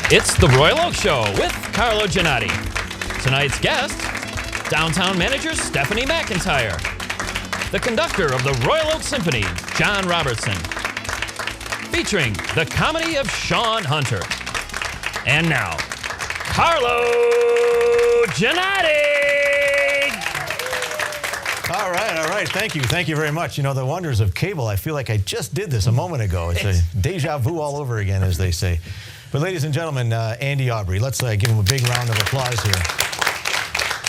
It's the Royal Oak Show with Carlo Ginotti. Tonight's guest, downtown manager Stephanie McIntyre. The conductor of the Royal Oak Symphony, John Robertson. Featuring the comedy of Sean Hunter. And now, Carlo Ginotti! All right. Thank you very much. You know, the wonders of cable, I feel like I just did this a moment ago. It's a deja vu all over again, as they say. But ladies and gentlemen, Andy Aubrey, let's give him a big round of applause here.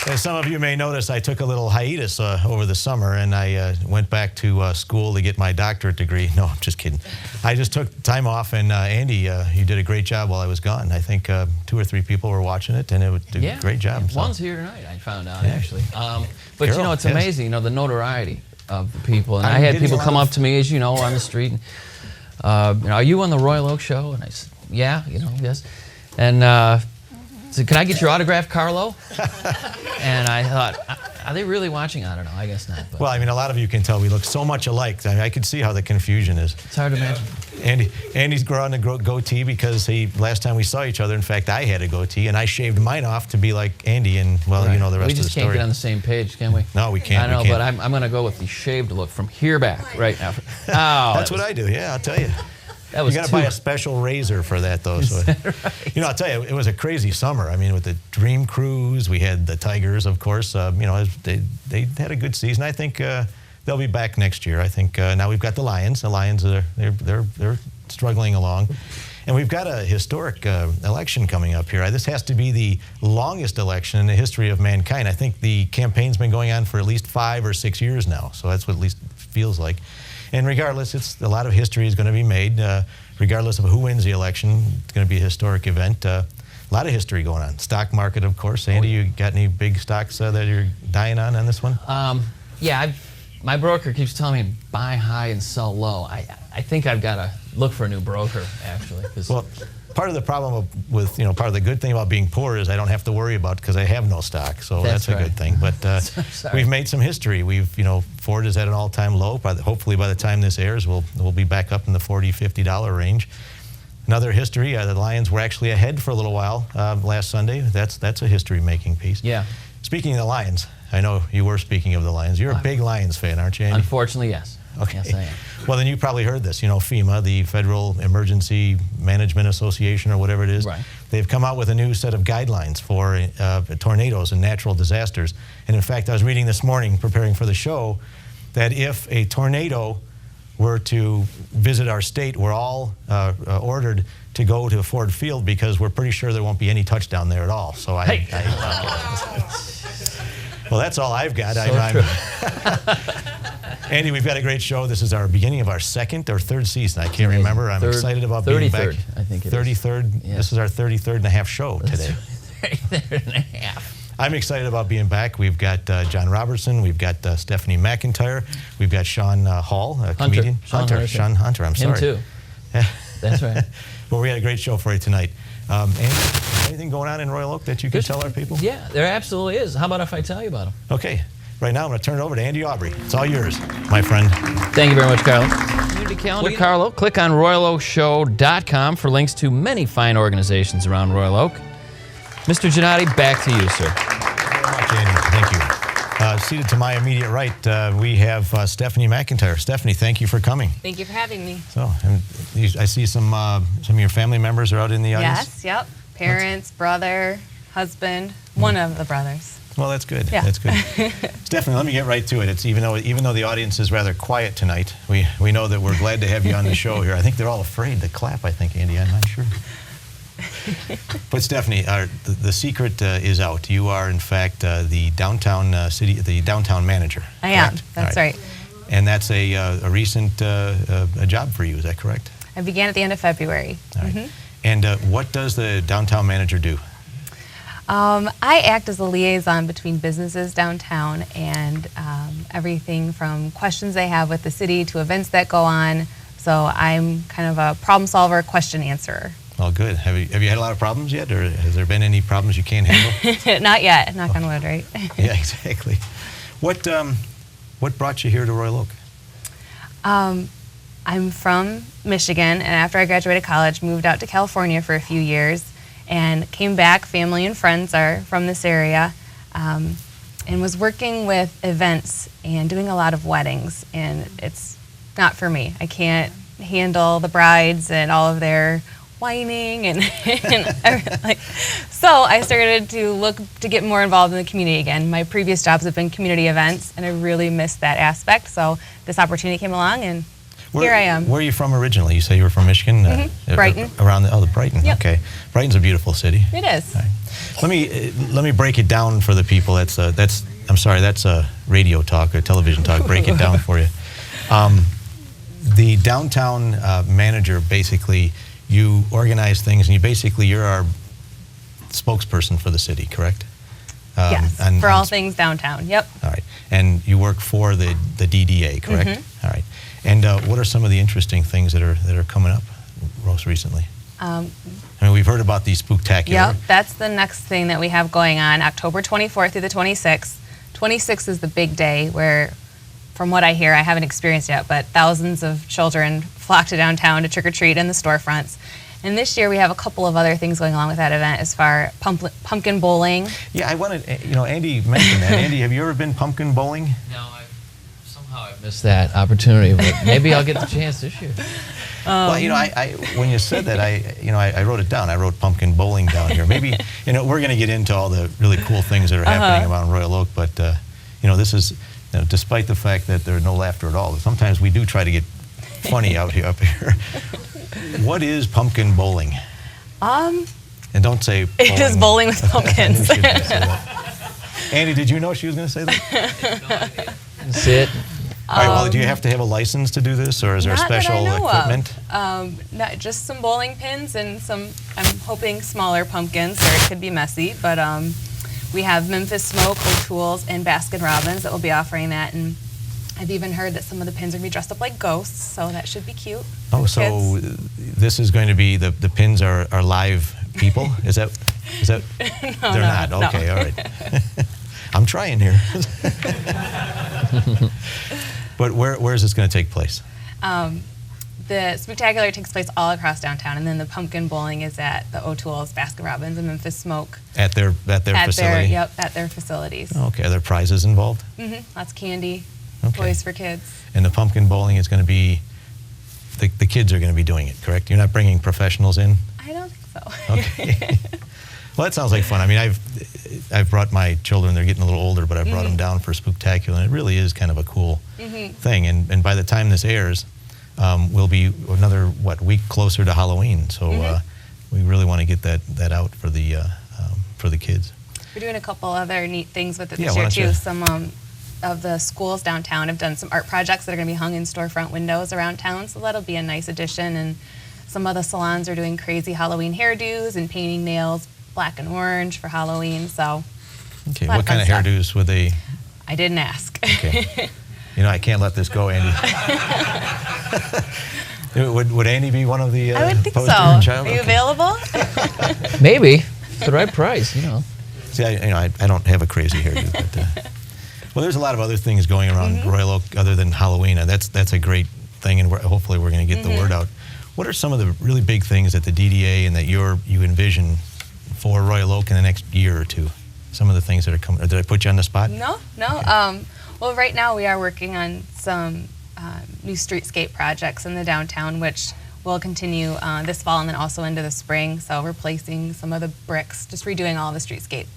As some of you may notice, I took a little hiatus over the summer, and I went back to school to get my doctorate degree. No, I'm just kidding. I just took time off, and Andy, you did a great job while I was gone. I think 2 or 3 people were watching it, and it did a great job. One's here tonight, I found out, actually. But Caro, you know, it's amazing, you know, the notoriety of the people. And I had people come up to me, as you know, on the street. And, you know, are you on the Royal Oak Show? And I said, yeah, you know, yes. And said, can I get your autograph, Carlo? And I thought, are they really watching? I don't know. I guess not. But. Well, I mean, a lot of you can tell we look so much alike. I mean, I can see how the confusion is. It's hard to imagine. Andy's growing a goatee because last time we saw each other, in fact, I had a goatee, and I shaved mine off to be like Andy, and, well, right. You know the rest of the story. We just can't get on the same page, can we? No, we can't. I know, but I'm going to go with the shaved look from here back right now. Oh, That's what I do, yeah, I'll tell you. That was you got to buy a special razor for that, though. So, right? You know, I'll tell you, it was a crazy summer. I mean, with the Dream Cruise, we had the Tigers, of course. You know, they had a good season. I think they'll be back next year. I think now we've got the Lions. The Lions they're struggling along, and we've got a historic election coming up here. This has to be the longest election in the history of mankind. I think the campaign's been going on for at least 5 or 6 years now. So that's what at least feels like. And regardless, a lot of history is going to be made. Regardless of who wins the election, it's going to be a historic event. A lot of history going on. Stock market, of course. Andy, you got any big stocks that you're dying on this one? Yeah, my broker keeps telling me buy high and sell low. I think I've got to look for a new broker, actually. Well, part of the problem with, you know, part of the good thing about being poor is I don't have to worry about because I have no stock. So that's a good thing. But we've made some history. You know, Ford is at an all-time low. Hopefully by the time this airs, we'll be back up in the $40, $50 range. Another history, the Lions were actually ahead for a little while last Sunday. That's a history-making piece. Yeah. Speaking of the Lions, I know you were speaking of the Lions. You're a big Lions fan, aren't you, Andy? Unfortunately, yes. Okay. Yes, I am. Well, then you probably heard this. You know, FEMA, the Federal Emergency Management Association, or whatever it is, right. They've come out with a new set of guidelines for tornadoes and natural disasters. And in fact, I was reading this morning, preparing for the show, that if a tornado were to visit our state, we're all ordered to go to Ford Field because we're pretty sure there won't be any touchdown there at all. So well, that's all I've got. Andy, we've got a great show. This is our beginning of our 2nd or 3rd season. I can't remember. I'm excited about being back. 33rd, I think it is. 33rd. Yeah. This is our 33rd and a half show today. 33rd and a half. I'm excited about being back. We've got John Robertson. We've got Stephanie McIntyre. We've got Sean Hall, a comedian. Sean Hunter, I'm sorry. Him too. That's right. Well, we had a great show for you tonight. Andy, anything going on in Royal Oak that you can tell our people? Yeah, there absolutely is. How about if I tell you about them? Okay. Right now, I'm going to turn it over to Andy Aubrey. It's all yours, my friend. Thank you very much, Carlo. Community calendar, Carlo. Click on RoyalOakShow.com for links to many fine organizations around Royal Oak. Mr. Ginotti, back to you, sir. Thank you very much, Andy. Thank you. Seated to my immediate right, we have Stephanie McIntyre. Stephanie, thank you for coming. Thank you for having me. So, I see some of your family members are out in the audience. Yes, yep. Parents, brother, husband, one of the brothers. Well, that's good. Yeah. That's good. Stephanie, let me get right to it. It's even though the audience is rather quiet tonight, we know that we're glad to have you on the show here. I think they're all afraid to clap. I think, Andy, I'm not sure. But Stephanie, the secret is out. You are, in fact, the downtown manager. I am. That's right. And that's a recent a job for you. Is that correct? I began at the end of February. All right. And what does the downtown manager do? I act as a liaison between businesses downtown and everything from questions they have with the city to events that go on. So I'm kind of a problem solver, question answerer. Well, good. Have you had a lot of problems yet, or has there been any problems you can't handle? Not yet. Knock on wood, right? Yeah, exactly. What brought you here to Royal Oak? I'm from Michigan, and after I graduated college, moved out to California for a few years. and came back. Family and friends are from this area, and was working with events and doing a lot of weddings, and it's not for me. I can't handle the brides and all of their whining and everything. So I started to look to get more involved in the community again. My previous jobs have been community events, and I really missed that aspect. So this opportunity came along, and here I am. Where are you from originally? You say you were from Michigan? Brighton. Around the Brighton. Yep. Okay. Brighton's a beautiful city. It is. All right. Let me break it down for the people. That's a radio talk or television talk. Break it down for you. The downtown manager, basically, you organize things, and you're our spokesperson for the city, correct? Yes, for all things downtown. Yep. All right, and you work for the DDA, correct? All right, and what are some of the interesting things that are coming up most recently? I mean, we've heard about these spooktacular. Yep, that's the next thing that we have going on, October 24th through the 26th. 26th is the big day where, from what I hear, I haven't experienced yet, but thousands of children flock to downtown to trick-or-treat in the storefronts. And this year we have a couple of other things going along with that event as far as pumpkin bowling. Yeah, I wanted, Andy mentioned that. Andy, have you ever been pumpkin bowling? No, I've missed that opportunity, but maybe I'll get the chance this year. Well, I when you said that, I wrote it down. I wrote pumpkin bowling down here. Maybe, we're going to get into all the really cool things that are happening around Royal Oak, but, this is, despite the fact that there's no laughter at all, sometimes we do try to get funny up here. What is pumpkin bowling? And don't say bowling. It is bowling with pumpkins. Andy, did you know she was going to say that? Sit. All right, well, do you have to have a license to do this, or is there special equipment? Not just some bowling pins and some, I'm hoping, smaller pumpkins, or it could be messy, but we have Memphis Smoke, O'Toole's, and Baskin Robbins that will be offering that, and I've even heard that some of the pins are going to be dressed up like ghosts, so that should be cute. Oh, so this is going to be, the pins are live people? Is that No, they're not? Okay, no. all right. I'm trying here. But where is this going to take place? The Spooktacular takes place all across downtown, and then the pumpkin bowling is at the O'Toole's, Baskin Robbins, and Memphis Smoke. At their facility? At their facilities. Okay, are there prizes involved? Lots of candy, Okay. toys for kids. And the pumpkin bowling is going to be, the kids are going to be doing it, correct? You're not bringing professionals in? I don't think so. Okay. Well, that sounds like fun. I mean, I've brought my children. They're getting a little older, but I brought them down for Spooktacular, and it really is kind of a cool thing. And by the time this airs, we'll be another week closer to Halloween. So we really want to get that out for the kids. We're doing a couple other neat things with it Yeah, this why year don't too. you- Some of the schools downtown have done some art projects that are going to be hung in storefront windows around town, so that'll be a nice addition. And some of the salons are doing crazy Halloween hairdos and painting nails black and orange for Halloween. So, Okay, lot what kind of fun stuff. hairdos would they? I didn't ask. Okay. I can't let this go, Andy. Would Andy be one of the I would think so. poster child? Are you Okay. available? Maybe. It's the right price, See, I don't have a crazy hairdo, but well, there's a lot of other things going around Royal Oak other than Halloween, and that's a great thing, and hopefully we're going to get the word out. What are some of the really big things that the DDA and that you envision for Royal Oak in the next year or two? Some of the things that are coming. Did I put you on the spot? No. Okay. Well, right now we are working on some new streetscape projects in the downtown, which will continue this fall and then also into the spring. So replacing some of the bricks, just redoing all the streetscape.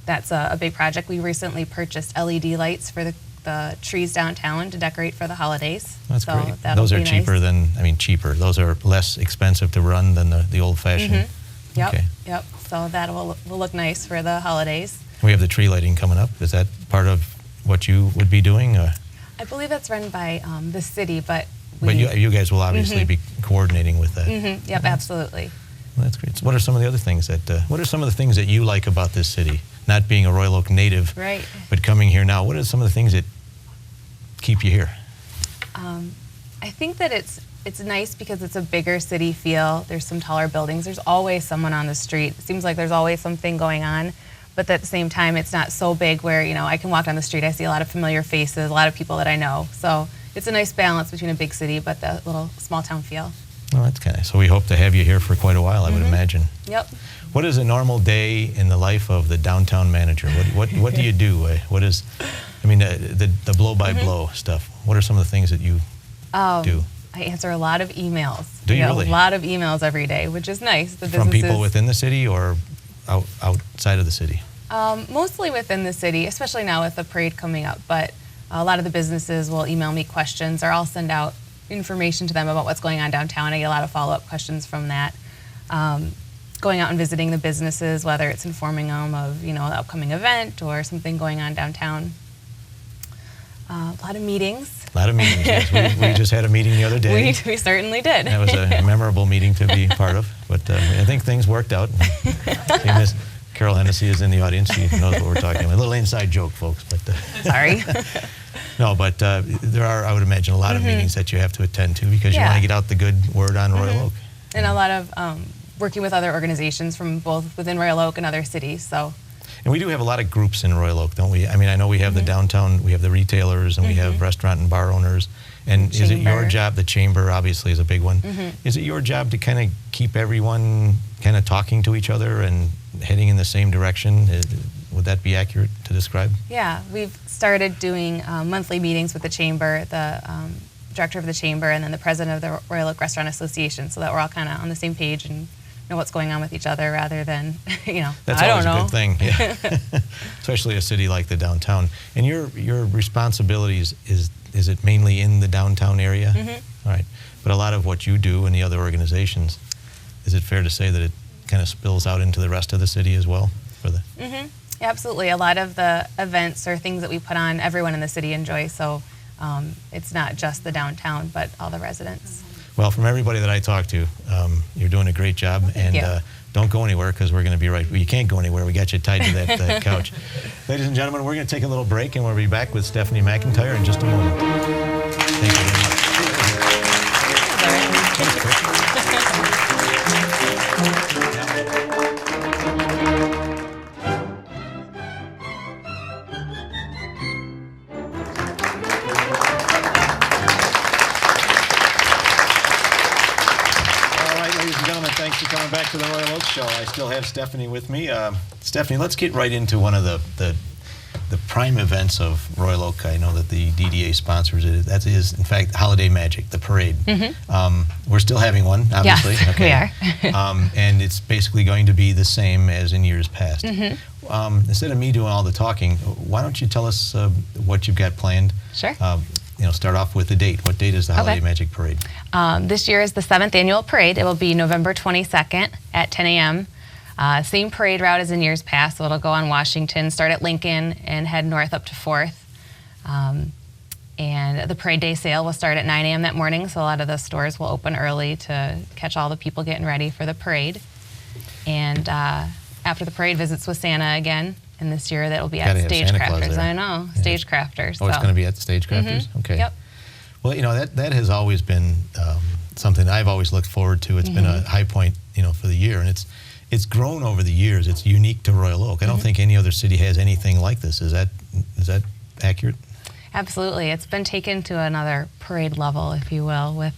That's a big project. We recently purchased LED lights for the trees downtown to decorate for the holidays. That's so great. that'll Those are be cheaper nice. cheaper. Those are less expensive to run than the old-fashioned. Yep, Okay. yep. So that will look nice for the holidays. We have the tree lighting coming up. Is that part of what you would be doing? I believe that's run by the city, but But you guys will obviously be coordinating with that. Yep, absolutely. Well, that's great. So what are some of the other things what are some of the things that you like about this city? Not being a Royal Oak native, Right. but coming here now. What are some of the things that keep you here? I think that it's nice because it's a bigger city feel. There's some taller buildings. There's always someone on the street. It seems like there's always something going on. But at the same time, it's not so big where, I can walk down the street, I see a lot of familiar faces, a lot of people that I know. So it's a nice balance between a big city but the little small town feel. Well, that's kind of, so we hope to have you here for quite a while, I would imagine. Yep. What is a normal day in the life of the downtown manager? What do you do? What is, I mean, the blow-by-blow stuff. What are some of the things that you do? I answer a lot of emails. Do you really? A lot of emails every day, which is nice. The From people within the city or outside of the city? Mostly within the city, especially now with the parade coming up. But a lot of the businesses will email me questions, or I'll send out information to them about what's going on downtown. I get a lot of follow-up questions from that. Going out and visiting the businesses, whether it's informing them of, you know, an upcoming event or something going on downtown. A lot of meetings. A lot of meetings, yes. We just had a meeting the other day. We certainly did. That was a memorable meeting to be part of, but I think things worked out. Miss Carol Hennessy is in the audience. She knows what we're talking about. A little inside joke, folks. But Sorry. No, but there are, I would imagine, a lot of meetings that you have to attend to because you want to get out the good word on Royal Oak. And a lot of working with other organizations from both within Royal Oak and other cities. So. And we do have a lot of groups in Royal Oak, don't we? I mean, I know we have the downtown, we have the retailers, and we have restaurant and bar owners. And is it your job, the chamber obviously is a big one, is it your job to kind of keep everyone kind of talking to each other and heading in the same direction? Would that be accurate to describe? Yeah, we've started doing monthly meetings with the chamber, the director of the chamber, and then the president of the Royal Oak Restaurant Association, so that we're all kind of on the same page and know what's going on with each other rather than, you know, That's I always don't know. a good thing, yeah. Especially a city like the downtown. And your responsibilities, is it mainly in the downtown area? All right. But a lot of what you do in the other organizations, is it fair to say that it kind of spills out into the rest of the city as well? For the Yeah, absolutely. A lot of the events or things that we put on, everyone in the city enjoys. So it's not just the downtown, but all the residents. Well, from everybody that I talk to, you're doing a great job, and don't go anywhere because we're going to be right. Well, you can't go anywhere. We got you tied to that couch. Ladies and gentlemen, we're going to take a little break, and we'll be back with Stephanie McIntyre in just a moment. Thank you very much. Thanks for coming back to the Royal Oak Show. I still have Stephanie with me. Stephanie, let's get right into one of the prime events of Royal Oak. I know that the DDA sponsors it. That is, in fact, Holiday Magic, the parade. We're still having one, obviously. Yes, we are. And it's basically going to be the same as in years past. Instead of me doing all the talking, why don't you tell us what you've got planned? Sure. You know, start off with the date. What date is the Holiday Magic Parade? This year is the 7th annual parade. It will be November 22nd at 10 a.m. Same parade route as in years past, so it'll go on Washington, start at Lincoln, and head north up to 4th. And the parade day sale will start at 9 a.m. that morning, so a lot of the stores will open early to catch all the people getting ready for the parade. And after the parade, visits with Santa again. And this year that will be at Stagecrafters. I know, Stagecrafters. Oh, it's going to be at the Stagecrafters? Okay. Yep. Well, you know, that has always been something I've always looked forward to. It's been a high point, you know, for the year. And it's grown over the years. It's unique to Royal Oak. I don't think any other city has anything like this. Is that accurate? Absolutely. It's been taken to another parade level, if you will, with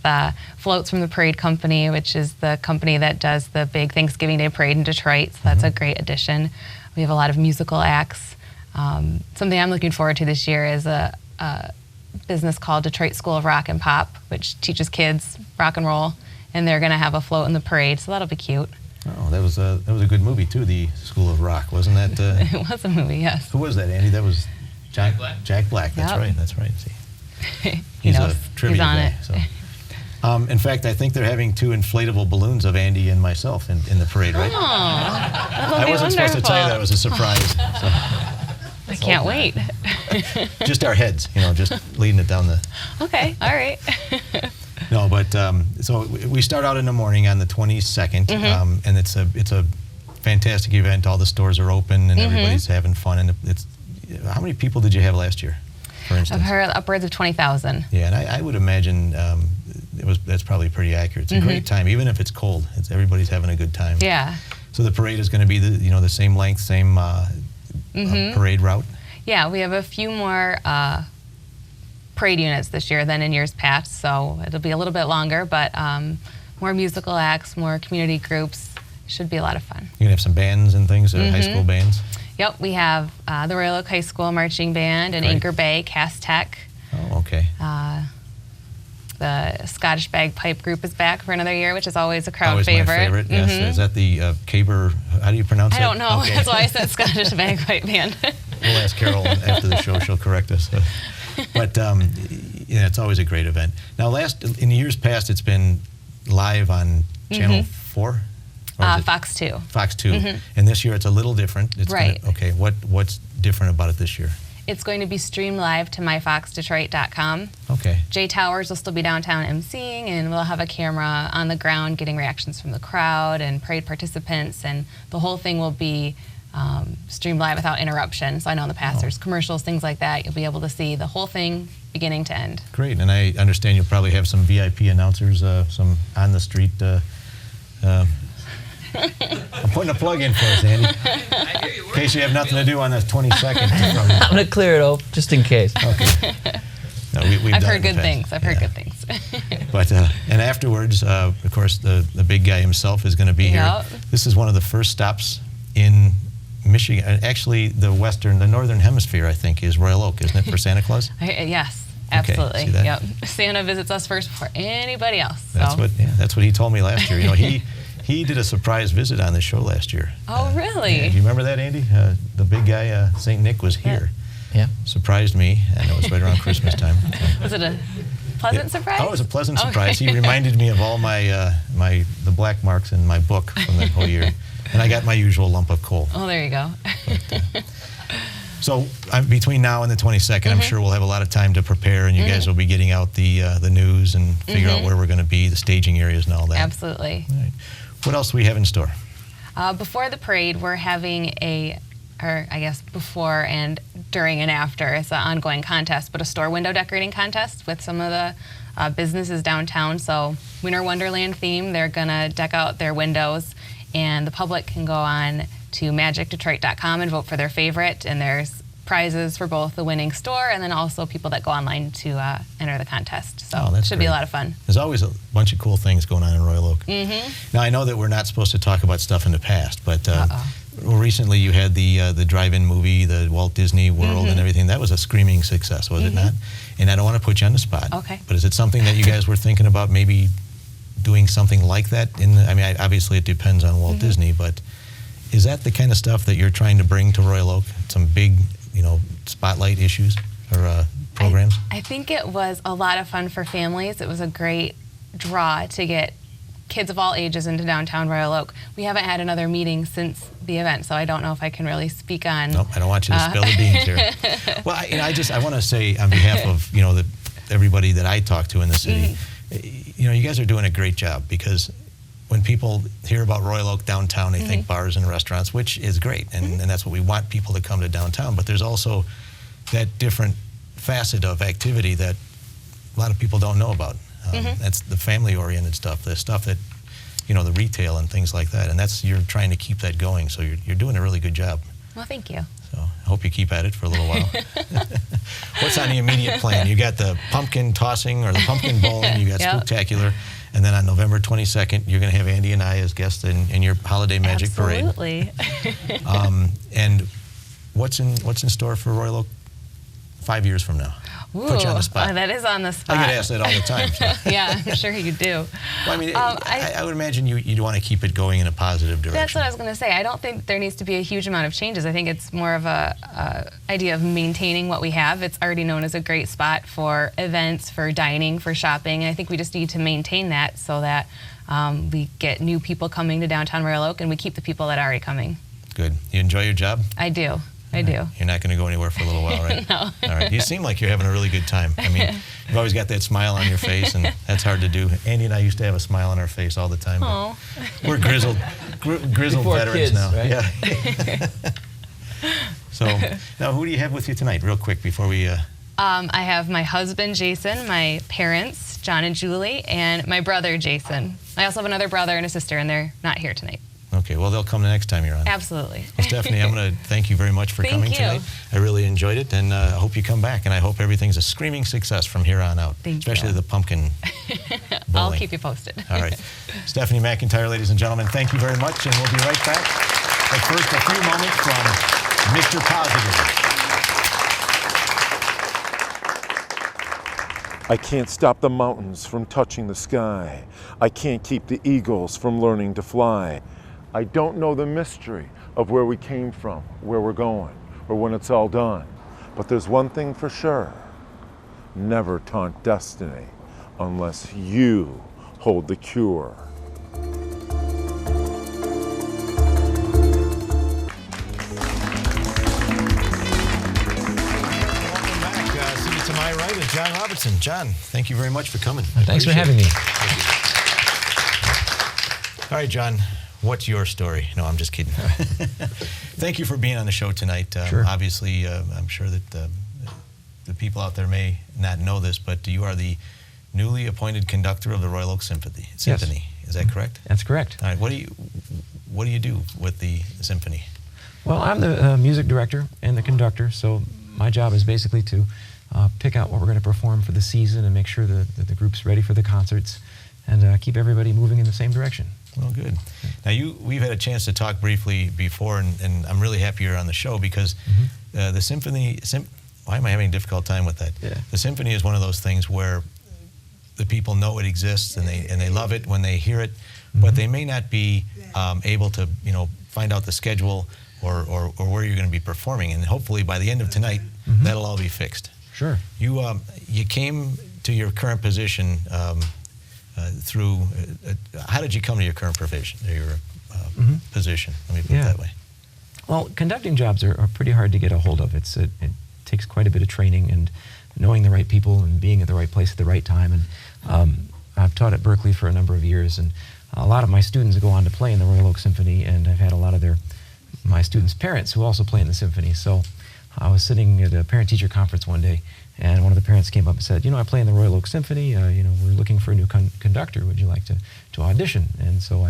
floats from the Parade Company, which is the company that does the big Thanksgiving Day parade in Detroit. So that's a great addition. We have a lot of musical acts. Something I'm looking forward to this year is a business called Detroit School of Rock and Pop, which teaches kids rock and roll, and they're going to have a float in the parade, so that'll be cute. Oh, that was a good movie too, The School of Rock, wasn't that? It was a movie, yes. Who was that, Andy? That was Jack Black. Jack Black. That's right. That's right. See, he's a trivia on guy. it. So. In fact, I think they're having 2 inflatable balloons of Andy and myself in the parade, right? Oh, I wasn't supposed to tell you that. It was a surprise. So. I can't wait. Just our heads, you know, just leading it down the... Okay, all right. No, but so we start out in the morning on the 22nd, and it's a fantastic event. All the stores are open, and everybody's having fun. And it's how many people did you have last year, for instance? I've heard upwards of 20,000. Yeah, and I would imagine that's probably pretty accurate. It's a great time, even if it's cold. Everybody's having a good time. Yeah. So the parade is going to be the same length, same parade route. Yeah, we have a few more parade units this year than in years past, so it'll be a little bit longer, but more musical acts, more community groups. Should be a lot of fun. You're going to have some bands and things, high school bands? Yep, we have the Royal Oak High School Marching Band and Anchor Bay Cass Tech. Oh, okay. The Scottish Bagpipe Group is back for another year, which is always a crowd Always favorite. my favorite, yes. Is that the Caber, how do you pronounce it? I don't know. Okay. That's why I said Scottish Bagpipe Band. We'll ask Carol after the show. She'll correct us. But it's always a great event. Now, in years past, it's been live on Channel 4? Fox 2. Fox 2. And this year it's a little different. It's right. Okay. What's different about it this year? It's going to be streamed live to myfoxdetroit.com. Okay. Jay Towers will still be downtown emceeing, and we'll have a camera on the ground getting reactions from the crowd and parade participants, and the whole thing will be streamed live without interruption. So I know in the past there's commercials, things like that. You'll be able to see the whole thing beginning to end. Great, and I understand you'll probably have some VIP announcers, some on the street. I'm putting a plug in for us, Andy. In case you have nothing to do on the 22nd. I'm going to clear it up just in case. Okay. No, I've heard good things. I've heard good things. But and afterwards, of course, the big guy himself is going to be here. This is one of the first stops in Michigan. Actually, the northern hemisphere, I think, is Royal Oak, isn't it, for Santa Claus? Yes, absolutely. Okay, see that? Yep. Santa visits us first before anybody else. That's what he told me last year. He did a surprise visit on this show last year. Oh, really? Yeah. Do you remember that, Andy? The big guy, St. Nick, was here. Yeah. Surprised me, and it was right around Christmas time. Was it a pleasant surprise? Oh, it was a pleasant surprise. He reminded me of all the black marks in my book from the whole year, and I got my usual lump of coal. Oh, there you go. So between now and the 22nd, I'm sure we'll have a lot of time to prepare, and you guys will be getting out the news and figure out where we're going to be, the staging areas and all that. Absolutely. All right. What else do we have in store? Before the parade, we're having before and during and after, it's an ongoing contest, but a store window decorating contest with some of the businesses downtown. So Winter Wonderland theme, they're going to deck out their windows, and the public can go on to magicdetroit.com and vote for their favorite, and there's prizes for both the winning store and then also people that go online to enter the contest. So it should be a lot of fun. There's always a bunch of cool things going on in Royal Oak. Now, I know that we're not supposed to talk about stuff in the past, but recently you had the drive-in movie, the Walt Disney World and everything. That was a screaming success, was it not? And I don't want to put you on the spot. Okay. But is it something that you guys were thinking about maybe doing something like that? Obviously it depends on Walt Disney, but is that the kind of stuff that you're trying to bring to Royal Oak? Some big spotlight issues or programs? I think it was a lot of fun for families. It was a great draw to get kids of all ages into downtown Royal Oak. We haven't had another meeting since the event, so I don't know if I can really speak on... Nope, I don't want you to spill the beans here. Well, I want to say on behalf of everybody that I talk to in the city, you guys are doing a great job, because when people hear about Royal Oak downtown, they think bars and restaurants, which is great, and that's what we want people to come to downtown. But there's also that different facet of activity that a lot of people don't know about. That's the family-oriented stuff, the stuff that, the retail and things like that. And you're trying to keep that going, so you're doing a really good job. Well, thank you. So I hope you keep at it for a little while. What's on the immediate plan? You got the pumpkin tossing or the pumpkin bowling, you got Spooktacular. And then on November 22nd, you're going to have Andy and I as guests in your Holiday Magic Parade. Absolutely. And what's in store for Royal Oak 5 years from now? Ooh, put you on the spot. That is on the spot. I get asked that all the time. So. Yeah, I'm sure you do. Well, I would imagine you'd want to keep it going in a positive direction. That's what I was going to say. I don't think there needs to be a huge amount of changes. I think it's more of a idea of maintaining what we have. It's already known as a great spot for events, for dining, for shopping. And I think we just need to maintain that so that we get new people coming to downtown Royal Oak and we keep the people that are already coming. Good. You enjoy your job? I do. I do. You're not going to go anywhere for a little while, right? No. All right. You seem like you're having a really good time. You've always got that smile on your face, and that's hard to do. Andy and I used to have a smile on our face all the time. Oh. We're grizzled veterans kids, now. Right? Yeah. So, now who do you have with you tonight, real quick, before we... I have my husband, Jason, my parents, John and Julie, and my brother, Jason. I also have another brother and a sister, and they're not here tonight. Okay, well, they'll come the next time you're on. Absolutely. Well, Stephanie, I'm going to thank you very much for coming tonight. I really enjoyed it, and I hope you come back, and I hope everything's a screaming success from here on out. Thank especially you. the pumpkin I'll keep you posted. All right. Stephanie McIntyre, ladies and gentlemen, thank you very much, and we'll be right back. But first, a few moments from Mr. Positive. I can't stop the mountains from touching the sky. I can't keep the eagles from learning to fly. I don't know the mystery of where we came from, where we're going, or when it's all done. But there's one thing for sure. Never taunt destiny unless you hold the cure. To my right is John Robertson. John, thank you very much for coming. Thanks for having me. All right, John, what's your story? No, I'm just kidding. Thank you for being on the show tonight. Sure. Obviously, I'm sure that the people out there may not know this, but you are the newly appointed conductor of the Royal Oak Symphony. Yes. Is that correct? That's correct. All right. What do you do with the symphony? Well, I'm the music director and the conductor, so my job is basically to pick out what we're going to perform for the season and make sure that the group's ready for the concerts and keep everybody moving in the same direction. Well, good. Now, we've had a chance to talk briefly before, and I'm really happy you're on the show because the symphony. Why am I having a difficult time with that? Yeah. The symphony is one of those things where the people know it exists and they love it when they hear it, but they may not be able to find out the schedule or where you're going to be performing. And hopefully by the end of tonight, that'll all be fixed. Sure. You came to your current position through. How did you come to your current position? Position. Let me put it that way. Well, conducting jobs are pretty hard to get a hold of. It takes quite a bit of training and knowing the right people and being at the right place at the right time. And I've taught at Berkeley for a number of years, and a lot of my students go on to play in the Royal Oak Symphony, and I've had a lot of my students' parents who also play in the symphony. So I was sitting at a parent-teacher conference one day, and one of the parents came up and said, I play in the Royal Oak Symphony. We're looking for a new conductor. Would you like to audition? And so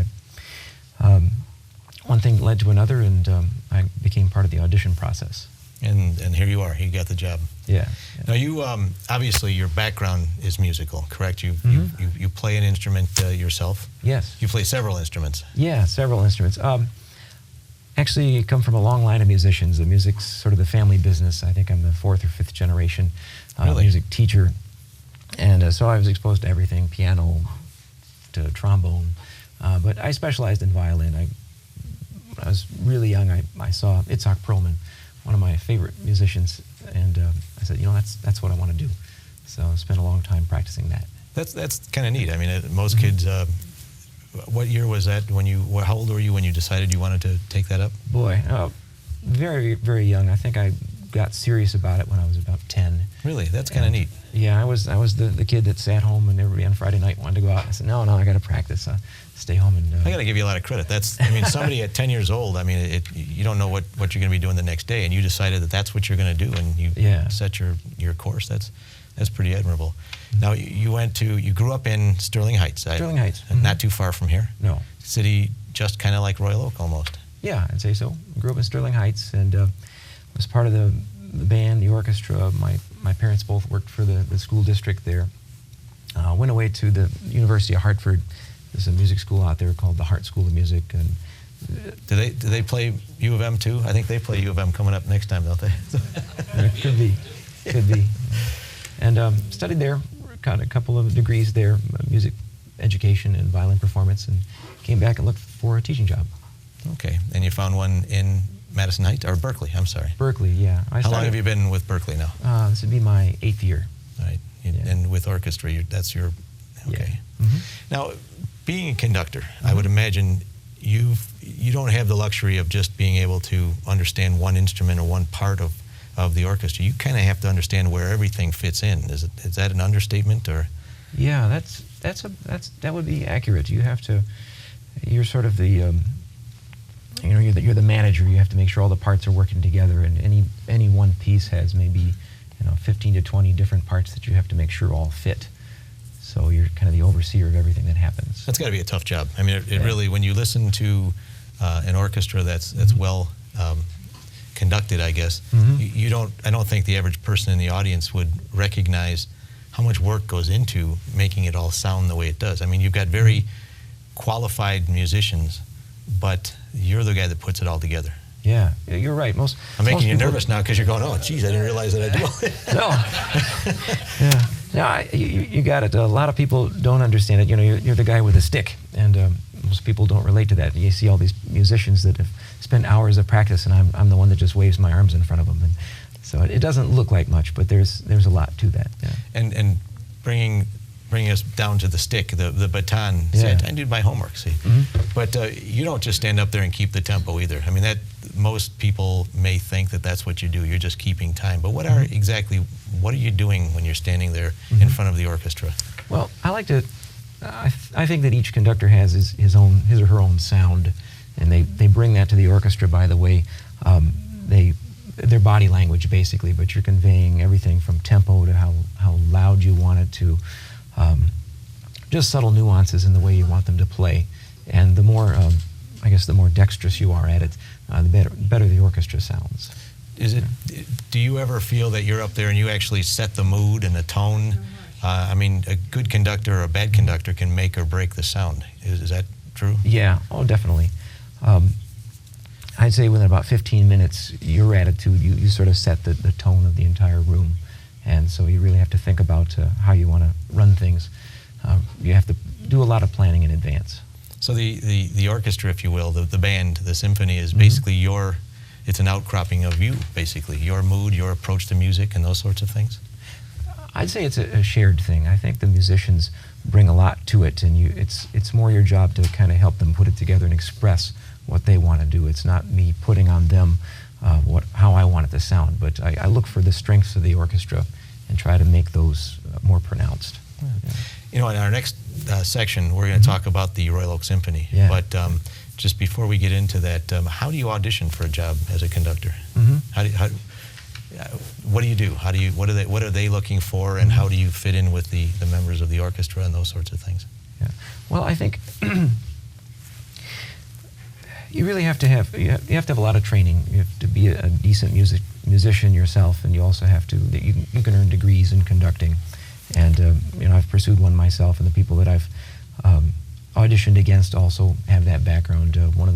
one thing led to another, and I became part of the audition process. And here you are. You got the job. Yeah. Now you obviously your background is musical, correct? You play an instrument yourself. Yes. You play several instruments. Yeah, several instruments. Actually, you come from a long line of musicians. The music's sort of the family business. I think I'm the 4th or 5th generation music teacher. And so I was exposed to everything, piano to trombone. But I specialized in violin. When I was really young, I saw Itzhak Perlman, one of my favorite musicians, and I said, that's what I want to do. So I spent a long time practicing that. That's kind of neat. I mean, most kids... what year was that how old were you when you decided you wanted to take that up? Boy, very, very young. I think I got serious about it when I was about 10. Really? That's kind of neat. Yeah, I was the kid that sat home and everybody on Friday night wanted to go out. I said, no, I got to practice. Stay home and... I got to give you a lot of credit. Somebody at 10 years old, you don't know what you're going to be doing the next day, and you decided that's what you're going to do, and you set your course. That's pretty admirable. Now, you grew up in Sterling Heights. Sterling Heights. Not too far from here. No. City just kind of like Royal Oak almost. Yeah, I'd say so. Grew up in Sterling Heights and was part of the band, the orchestra. My parents both worked for the school district there. Went away to the University of Hartford. There's a music school out there called the Hart School of Music. And do they play U of M too? I think they play U of M coming up next time, don't they? Could be. And studied there, got a couple of degrees there, music education and violin performance, and came back and looked for a teaching job. Okay, and you found one in Madison Heights, or Berkeley, I'm sorry. Berkeley, yeah. How long have you been with Berkeley now? This would be my 8th year. All right, and with orchestra, that's your, okay. Yeah. Now, being a conductor, I would imagine you don't have the luxury of just being able to understand one instrument or one part of the orchestra. You kind of have to understand where everything fits in. Is that an understatement, or? Yeah, that would be accurate. You're sort of the you're the manager. You have to make sure all the parts are working together, and any one piece has maybe 15 to 20 different parts that you have to make sure all fit. So you're kind of the overseer of everything that happens. That's got to be a tough job. I mean, it really, when you listen to an orchestra that's well conducted, I guess, I don't think the average person in the audience would recognize how much work goes into making it all sound the way it does. I mean, you've got very qualified musicians, but you're the guy that puts it all together. Yeah, you're right. I'm making you nervous now because you're going, oh, geez, I didn't realize that I do all that. No. Yeah. No, you got it. A lot of people don't understand it. You know, you're the guy with a stick, and most people don't relate to that. You see all these musicians that have spent hours of practice, and I'm the one that just waves my arms in front of them. And so it doesn't look like much, but there's a lot to that. Yeah. And bringing us down to the stick, the baton. Yeah. See, I did my homework, see. But you don't just stand up there and keep the tempo either. I mean, that most people may think that that's what you do. You're just keeping time. But what are you doing when you're standing there in front of the orchestra? Well, I like to. I think that each conductor has his or her own sound, and they bring that to the orchestra by the way their body language basically. But you're conveying everything from tempo to how loud you want it to. Just subtle nuances in the way you want them to play, and the more, I guess, the more dexterous you are at it, the better the orchestra sounds. Do you ever feel that you're up there and you actually set the mood and the tone? I mean, a good conductor or a bad conductor can make or break the sound. Is that true? Yeah, oh, definitely. I'd say within about 15 minutes, your attitude, you sort of set the tone of the entire room. And so you really have to think about how you want to run things. You have to do a lot of planning in advance. So the orchestra, if you will, the band, the symphony is basically it's an outcropping of you, basically. Your mood, your approach to music and those sorts of things? I'd say it's a shared thing. I think the musicians bring a lot to it, and it's more your job to kind of help them put it together and express what they want to do. It's not me putting on them how I want it to sound, but I look for the strengths of the orchestra and try to make those more pronounced. Yeah. You know, in our next section, we're going to talk about the Royal Oak Symphony. Yeah. But just before we get into that, how do you audition for a job as a conductor? What do you do? What are they looking for, and how do you fit in with the members of the orchestra and those sorts of things? Yeah. Well, I think you really have to have a lot of training. You have to be a decent musician yourself, and you also have to you can earn degrees in conducting. And you know, I've pursued one myself, and the people that I've auditioned against also have that background. One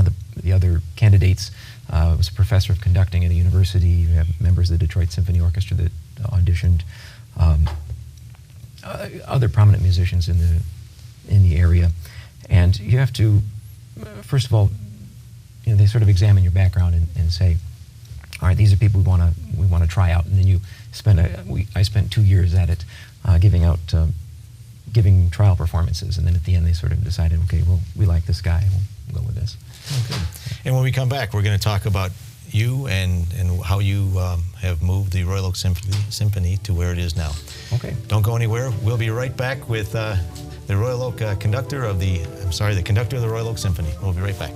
of the other candidates was a professor of conducting at a university. We have members of the Detroit Symphony Orchestra that auditioned. Other prominent musicians in the area, and you have to first of all, you know, they sort of examine your background and say, all right, these are people we want to try out, and then you spend I spent 2 years at it, giving trial performances, and then at the end they sort of decided, okay, well, we like this guy, we'll go with this. Okay. And when we come back, we're going to talk about you and how you have moved the Royal Oak Symphony to where it is now. Okay. Don't go anywhere. We'll be right back with the Royal Oak conductor of the conductor of the Royal Oak Symphony. We'll be right back.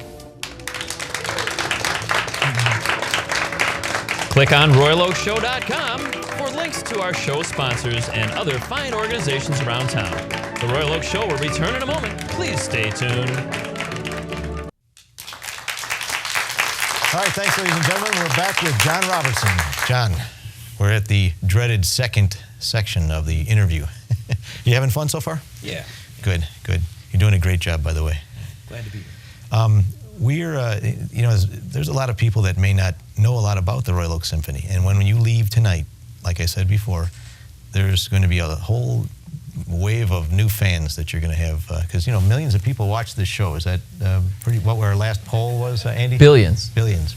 Click on RoyalOakShow.com for links to our show sponsors and other fine organizations around town. The Royal Oak Show will return in a moment. Please stay tuned. All right, thanks, ladies and gentlemen. We're back with John Robertson. John, we're at the dreaded second section of the interview. You having fun so far? Yeah. Good, good. You're doing a great job, by the way. Glad to be here. You know, there's a lot of people that may not know a lot about the Royal Oak Symphony. And when you leave tonight, like I said before, there's going to be a whole wave of new fans that you're going to have. Because, you know, millions of people watch this show. Is that what our last poll was, Andy? Billions. Billions.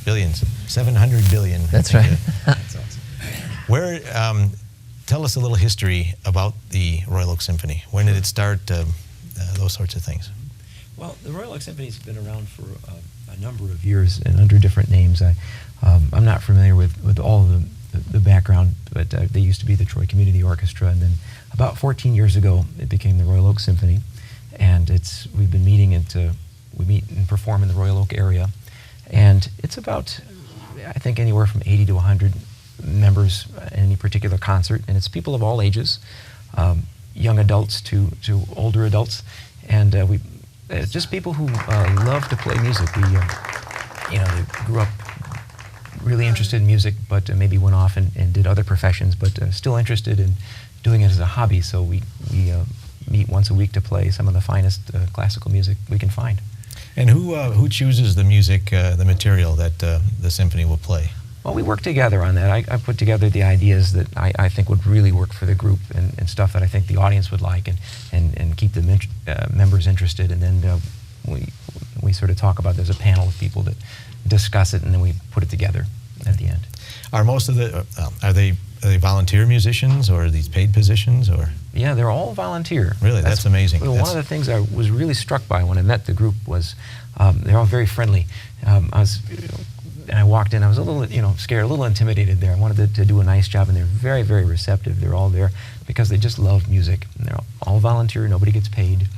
700 billion. That's right. That's awesome. Tell us a little history about the Royal Oak Symphony. When did it start? Those sorts of things. Well, the Royal Oak Symphony's been around for a number of years and under different names. I'm not familiar with all of the background, but they used to be the Troy Community Orchestra, and then about 14 years ago it became the Royal Oak Symphony, and we've been meeting we meet and perform in the Royal Oak area, and it's about, I think, anywhere from 80 to 100 members in any particular concert, and it's people of all ages, young adults to older adults, and just people who love to play music. They grew up really interested in music, but maybe went off and did other professions, but still interested in doing it as a hobby. So we meet once a week to play some of the finest classical music we can find. And who chooses the music, the material that the symphony will play? Well, we work together on that. I put together the ideas that I think would really work for the group, and stuff that I think the audience would like, and keep the members interested. And then we sort of talk about, there's a panel of people that discuss it, and then we put it together at the end. Are most of the, are they volunteer musicians, or are these paid positions, or? Yeah, they're all volunteer. Really, that's amazing. Well, one of the things I was really struck by when I met the group was they're all very friendly. And I walked in, I was a little, scared, a little intimidated there. I wanted to do a nice job, and they're very, very receptive. They're all there because they just love music. And they're all volunteer, nobody gets paid.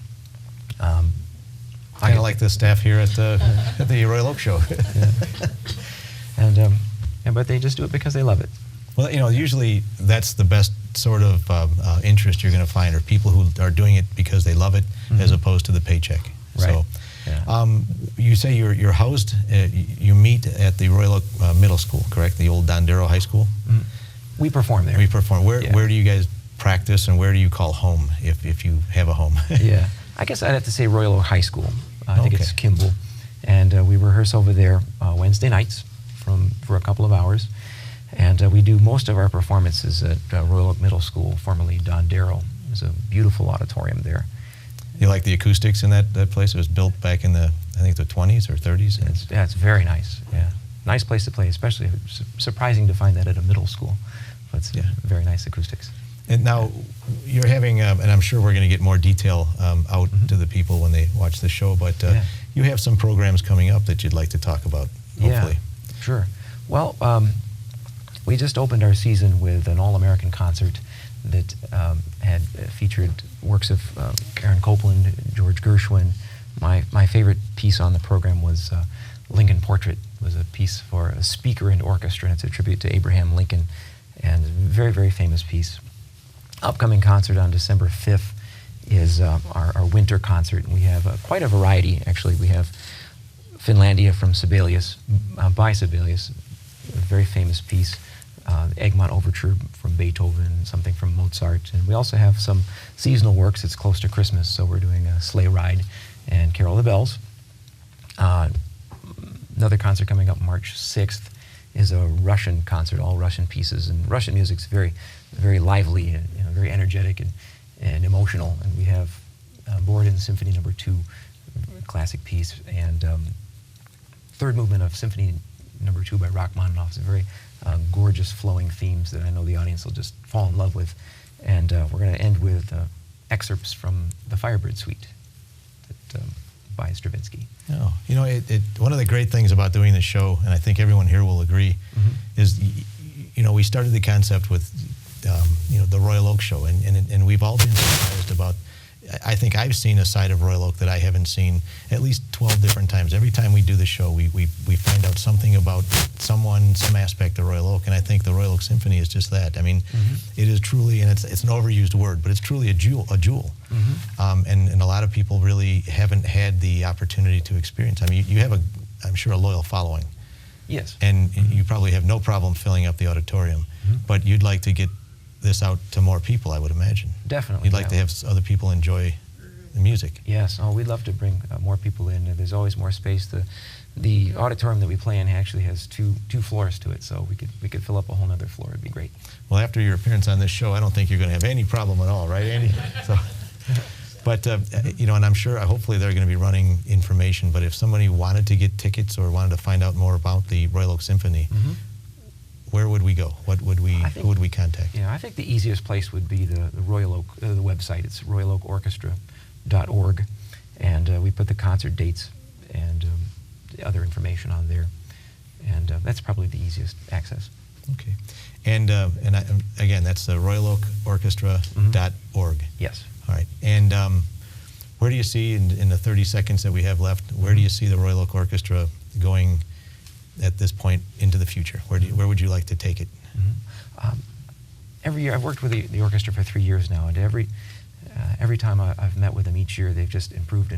Kind of like the staff here at the Royal Oak Show. Yeah. But they just do it because they love it. Well, usually that's the best sort of interest you're going to find, are people who are doing it because they love it, as opposed to the paycheck. Right. So, yeah. You say you're housed, you meet at the Royal Oak Middle School, correct? The old Dondero High School? We perform there. We perform. Where do you guys practice, and where do you call home, if you have a home? Yeah. I guess I'd have to say Royal Oak High School. I think it's Kimball. And we rehearse over there Wednesday nights for a couple of hours. And we do most of our performances at Royal Oak Middle School, formerly Dondero. There's a beautiful auditorium there. You like the acoustics in that place? It was built back in the 20s or 30s? It's very nice, yeah. Nice place to play, especially. It's surprising to find that at a middle school. But it's very nice acoustics. And now you're having, and I'm sure we're going to get more detail out to the people when they watch the show, but you have some programs coming up that you'd like to talk about, hopefully. Yeah, sure. Well, we just opened our season with an all-American concert that had featured works of Aaron Copland, George Gershwin. My favorite piece on the program was Lincoln Portrait. It was a piece for a speaker and orchestra, and it's a tribute to Abraham Lincoln, and a very, very famous piece. Upcoming concert on December 5th is our winter concert, and we have quite a variety, actually. We have Finlandia from Sibelius, by Sibelius, a very famous piece. The Egmont Overture from Beethoven, something from Mozart. And we also have some seasonal works. It's close to Christmas, so we're doing a Sleigh Ride and Carol of the Bells. Another concert coming up March 6th is a Russian concert, all Russian pieces. And Russian music's very, very lively and very energetic and emotional. And we have Borodin Symphony No. 2, classic piece, and third movement of Symphony No. 2 by Rachmaninoff. It's a very gorgeous flowing themes that I know the audience will just fall in love with. And we're going to end with excerpts from the Firebird Suite by Stravinsky. Oh, one of the great things about doing this show, and I think everyone here will agree, is we started the concept with the Royal Oak Show, and we've all been surprised about. I think I've seen a side of Royal Oak that I haven't seen at least 12 different times. Every time we do the show, we find out something about some aspect of Royal Oak, and I think the Royal Oak Symphony is just that. I mean, it is truly, and it's an overused word, but it's truly a jewel. And a lot of people really haven't had the opportunity to experience. I mean, you have I'm sure, a loyal following. Yes. And you probably have no problem filling up the auditorium, but you'd like to get this out to more people, I would imagine. Definitely. You'd like to have other people enjoy the music. Yes. Oh, we'd love to bring more people in. There's always more space. The auditorium that we play in actually has two floors to it, so we could fill up a whole other floor. It'd be great. Well, after your appearance on this show, I don't think you're going to have any problem at all, right, Andy? So, but and I'm sure, hopefully, they're going to be running information. But if somebody wanted to get tickets or wanted to find out more about the Royal Oak Symphony, where would we go? Who would we contact? Yeah, I think the easiest place would be the Royal Oak, the website. It's royaloakorchestra.org, and we put the concert dates and the other information on there, and that's probably the easiest access. Okay, and again, that's royaloakorchestra.org. Yes. All right, and where do you see, in the 30 seconds that we have left, where do you see the Royal Oak Orchestra going at this point into the future? Where would you like to take it? Every year, I've worked with the orchestra for 3 years now, and every time I've met with them each year, they've just improved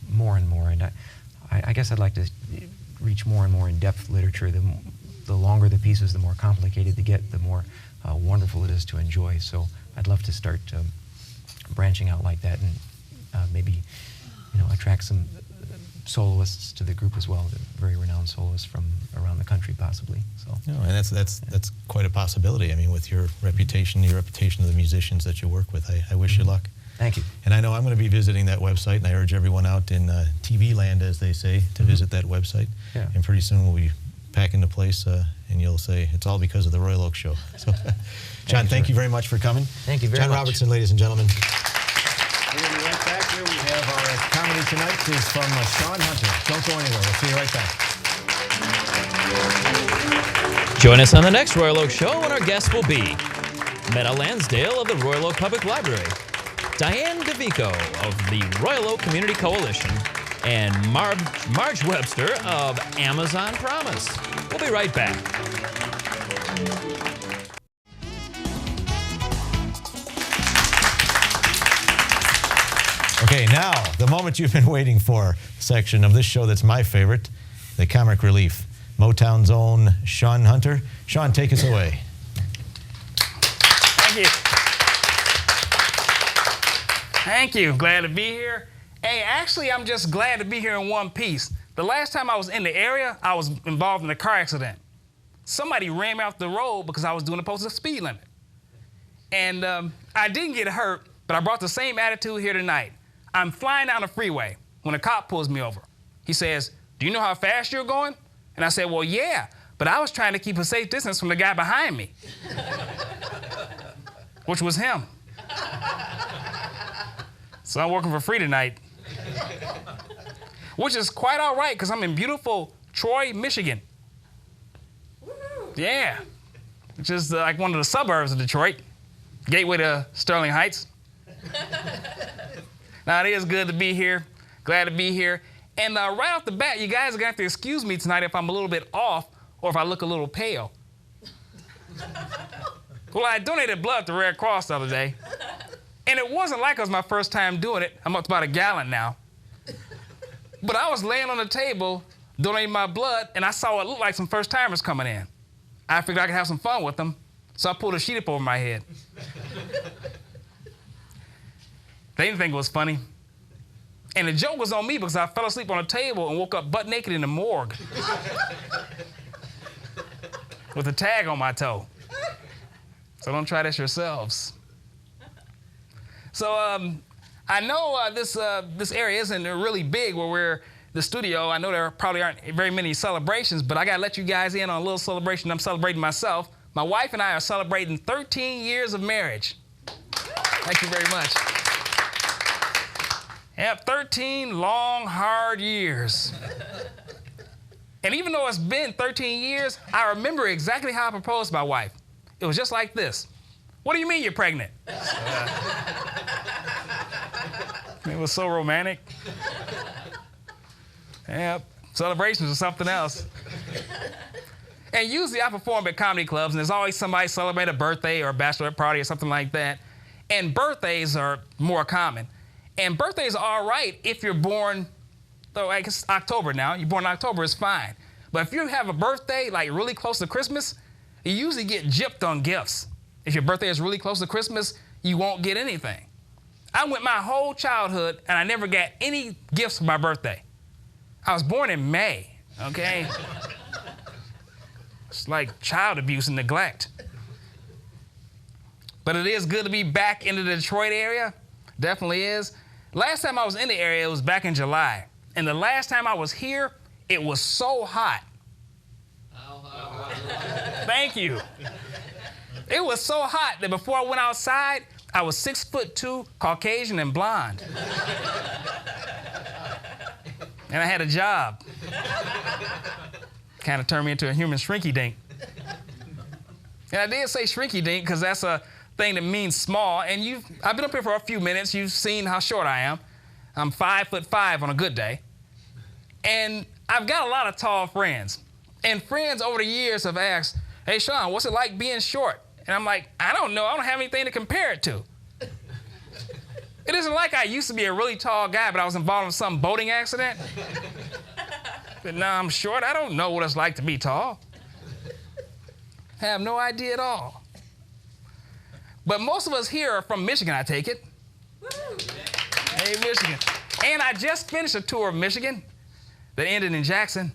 more and more. And I guess I'd like to reach more and more in-depth literature, the the longer the pieces, the more complicated they get, the more wonderful it is to enjoy. So I'd love to start branching out like that, and maybe attract some soloists to the group as well, very renowned soloists from around the country possibly. So and that's quite a possibility. I mean, with your reputation of the musicians that you work with, I wish you luck. Thank you. And I know I'm going to be visiting that website, and I urge everyone out in TV land, as they say, to visit that website. Yeah. And pretty soon we'll be packing the place, and you'll say it's all because of the Royal Oak Show. So, John, thank you very much for coming. Thank you very much. John Robertson, ladies and gentlemen. We're going to be right back here. We have our comedy tonight is from Sean Hunter. Don't go anywhere. We'll see you right back. Join us on the next Royal Oak Show, and our guests will be Meta Lansdale of the Royal Oak Public Library, Diane DeVico of the Royal Oak Community Coalition, and Marge Webster of Amazon Promise. We'll be right back. Okay, now, the moment you've been waiting for section of this show that's my favorite, the comic relief. Motown's own Sean Hunter. Sean, take us away. Thank you. Thank you. Glad to be here. Hey, actually, I'm just glad to be here in one piece. The last time I was in the area, I was involved in a car accident. Somebody ran me off the road because I was doing the posted speed limit. And I didn't get hurt, but I brought the same attitude here tonight. I'm flying down the freeway when a cop pulls me over. He says, "Do you know how fast you're going?" And I said, "Well, yeah, but I was trying to keep a safe distance from the guy behind me," which was him. So I'm working for free tonight, which is quite all right because I'm in beautiful Troy, Michigan. Yeah, which is like one of the suburbs of Detroit, gateway to Sterling Heights. Now, it is good to be here. Glad to be here. And right off the bat, you guys are going to have to excuse me tonight if I'm a little bit off or if I look a little pale. Well, I donated blood to Red Cross the other day. And it wasn't like it was my first time doing it. I'm up to about a gallon now. But I was laying on the table donating my blood, and I saw what looked like some first-timers coming in. I figured I could have some fun with them, so I pulled a sheet up over my head. They didn't think it was funny. And the joke was on me because I fell asleep on a table and woke up butt naked in the morgue with a tag on my toe. So don't try this yourselves. So I know this area isn't really big where we're the studio. I know there probably aren't very many celebrations, but I got to let you guys in on a little celebration I'm celebrating myself. My wife and I are celebrating 13 years of marriage. Thank you very much. Yep, 13 long, hard years. And even though it's been 13 years, I remember exactly how I proposed to my wife. It was just like this. "What do you mean you're pregnant?" It was so romantic. Yep, celebrations are something else. And usually I perform at comedy clubs, and there's always somebody celebrating a birthday or a bachelorette party or something like that. And birthdays are more common. And birthdays are all right if you're born, though I guess October now. You're born in October, it's fine. But if you have a birthday like really close to Christmas, you usually get gypped on gifts. If your birthday is really close to Christmas, you won't get anything. I went my whole childhood and I never got any gifts for my birthday. I was born in May, okay? It's like child abuse and neglect. But it is good to be back in the Detroit area. Definitely is. Last time I was in the area, it was back in July. And the last time I was here, it was so hot. Thank you. It was so hot that before I went outside, I was 6'2", Caucasian and blonde. And I had a job. Kind of turned me into a human shrinky-dink. And I did say shrinky-dink because that's a thing that means small. And I've been up here for a few minutes. You've seen how short I am. I'm 5'5" on a good day. And I've got a lot of tall friends. And friends over the years have asked, "Hey, Sean, what's it like being short?" And I'm like, I don't know. I don't have anything to compare it to. It isn't like I used to be a really tall guy, but I was involved in some boating accident. But now I'm short. I don't know what it's like to be tall. Have no idea at all. But most of us here are from Michigan, I take it. Hey, Michigan. And I just finished a tour of Michigan that ended in Jackson.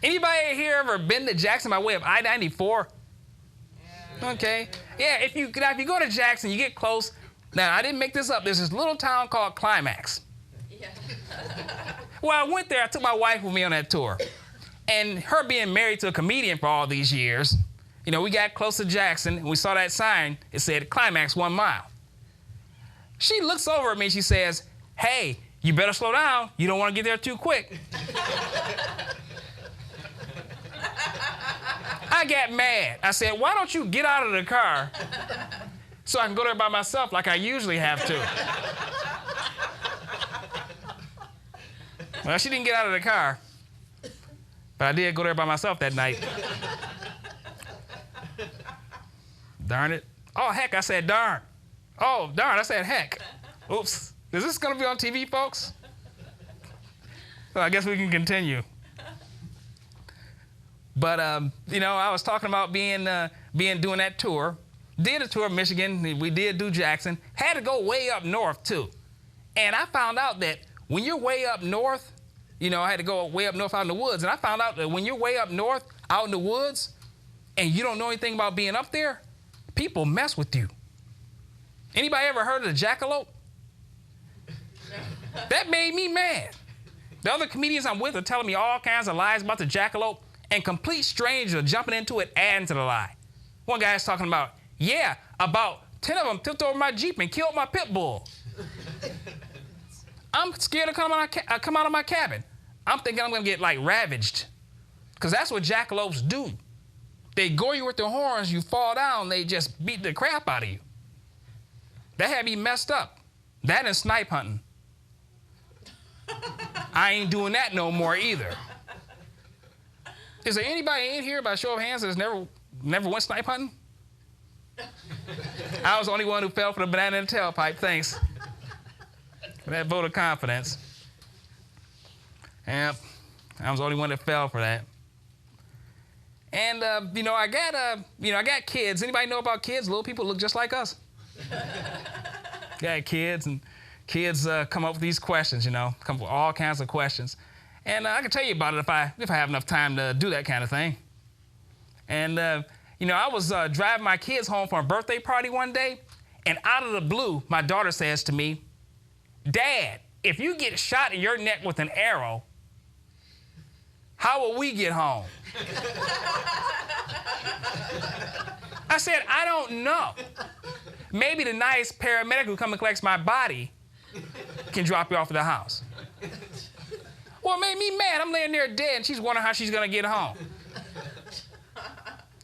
Anybody here ever been to Jackson by way of I-94? Yeah. Okay. Yeah, if you go to Jackson, you get close. Now, I didn't make this up. There's this little town called Climax. Yeah. Well, I went there. I took my wife with me on that tour. And her being married to a comedian for all these years, you know, we got close to Jackson, and we saw that sign. It said Climax 1 mile. She looks over at me. She says, hey, you better slow down. You don't want to get there too quick. I got mad. I said, why don't you get out of the car so I can go there by myself like I usually have to? Well, she didn't get out of the car, but I did go there by myself that night. Darn it. Oh, heck, I said darn. Oh, darn, I said heck. Oops. Is this going to be on TV, folks? Well, I guess we can continue. But, you know, I was talking about doing that tour. Did a tour of Michigan. We did do Jackson. Had to go way up north, too. And I found out that when you're way up north, you know, I had to go way up north out in the woods. And I found out that when you're way up north out in the woods and you don't know anything about being up there, people mess with you. Anybody ever heard of the jackalope? That made me mad. The other comedians I'm with are telling me all kinds of lies about the jackalope, and complete strangers are jumping into it, adding to the lie. One guy's talking about, yeah, about 10 of them tipped over my Jeep and killed my pit bull. I'm scared to come out of my cabin. I'm thinking I'm gonna get like ravaged, because that's what jackalopes do. They gore you with their horns, you fall down, they just beat the crap out of you. That had me messed up. That and snipe hunting. I ain't doing that no more either. Is there anybody in here by show of hands that's never went snipe hunting? I was the only one who fell for the banana in the tailpipe. Thanks for that vote of confidence. Yep, I was the only one that fell for that. And you know, I got kids. Anybody know about kids? Little people look just like us. Got kids, and kids come up with these questions. You know, come up with all kinds of questions. And I can tell you about it if I have enough time to do that kind of thing. And, you know, I was driving my kids home from a birthday party one day, and out of the blue, my daughter says to me, Dad, if you get shot in your neck with an arrow, how will we get home? I said, I don't know. Maybe the nice paramedic who comes and collects my body can drop you off at the house. Well, it made me mad. I'm laying there dead, and she's wondering how she's going to get home.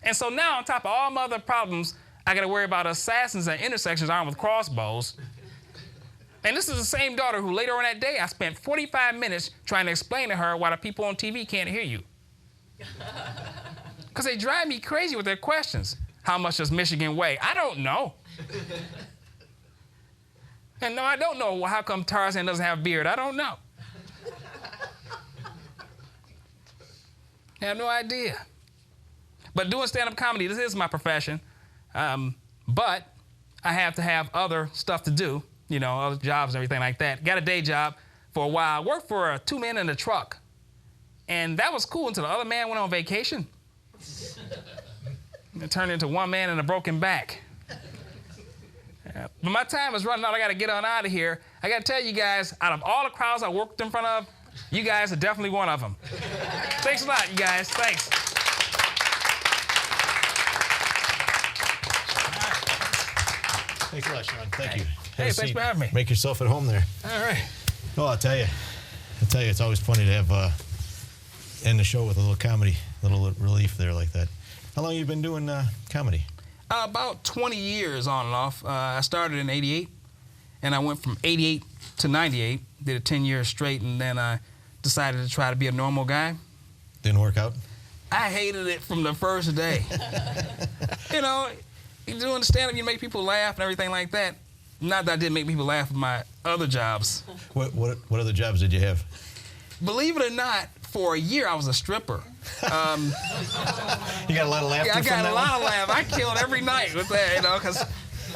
And so now, on top of all my other problems, I got to worry about assassins at intersections armed with crossbows. And this is the same daughter who later on that day, I spent 45 minutes trying to explain to her why the people on TV can't hear you. Because they drive me crazy with their questions. How much does Michigan weigh? I don't know. And no, I don't know how come Tarzan doesn't have a beard. I don't know. I have no idea. But doing stand-up comedy, this is my profession. But I have to have other stuff to do, you know, other jobs and everything like that. Got a day job for a while. Worked for 2 men in a truck. And that was cool until the other man went on vacation. It turned into 1 man and a broken back. But my time is running out. I got to get on out of here. I got to tell you guys, out of all the crowds I worked in front of, you guys are definitely one of them. Thanks a lot, you guys. Thanks. Thanks a lot, Sean. Thank you. Hey, thanks for having me. Make yourself at home there. All right. Well, I'll tell you, it's always funny to have end the show with a little comedy, a little relief there like that. How long have you been doing comedy? About 20 years on and off. I started in '88, and I went from '88 to '98. Did it 10 years straight, and then I decided to try to be a normal guy. Didn't work out? I hated it from the first day. You know, doing the stand-up, you make people laugh and everything like that. Not that I didn't make people laugh with my other jobs. What other jobs did you have? Believe it or not, for a year I was a stripper. You got a lot of laughter. Yeah, I from got that a lot one? of laugh. I killed every night with that, because,